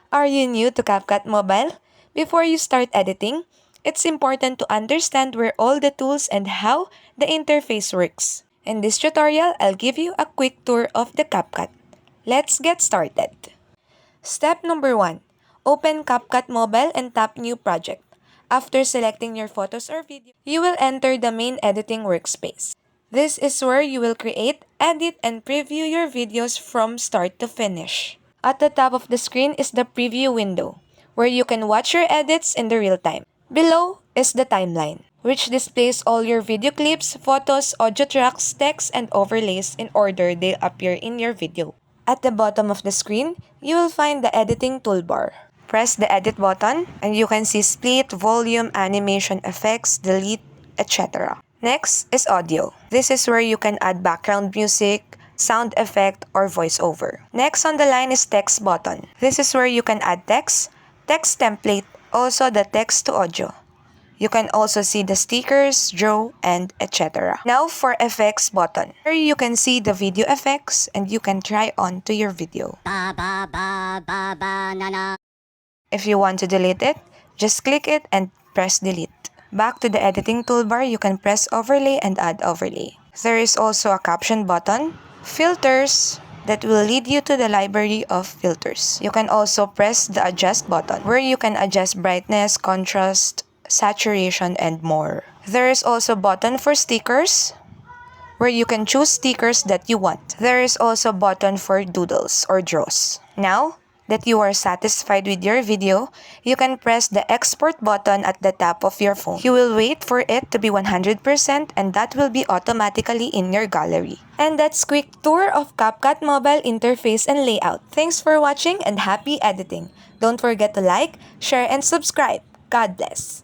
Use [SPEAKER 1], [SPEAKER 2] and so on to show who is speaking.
[SPEAKER 1] Are you new to CapCut Mobile? Before you start editing, it's important to understand where all the tools and how the interface works. In this tutorial, I'll give you a quick tour of the CapCut. Let's get started. Step number 1. Open CapCut Mobile and tap New Project. After selecting your photos or video, you will enter the main editing workspace. This is where you will create, edit, and preview your videos from start to finish. At the top of the screen is the preview window, where you can watch your edits in the real time. Below is the timeline, which displays all your video clips, photos, audio tracks, text, and overlays in order they appear in your video. At the bottom of the screen, you will find the editing toolbar. Press the edit button and you can see split, volume, animation effects, delete, etc. Next is audio. This is where you can add background music, sound effect, or voiceover. Next on the line is text button. This is where you can add text, text template, also the text to audio. You can also see the stickers, draw, and etc. Now for effects button. Here you can see the video effects and you can try on to your video. If you want to delete it, just click it and press delete. Back to the editing toolbar, you can press overlay and add overlay. There is also a caption button, filters, that will lead you to the library of filters. You can also press the adjust button, where you can adjust brightness, contrast, saturation, and more. There is also a button for stickers, where you can choose stickers that you want. There is also a button for doodles or draws. Now that you are satisfied with your video, you can press the export button at the top of your phone. You will wait for it to be 100% and that will be automatically in your gallery. And that's quick tour of CapCut Mobile interface and layout. Thanks for watching and happy editing. Don't forget to like, share, and subscribe. God bless.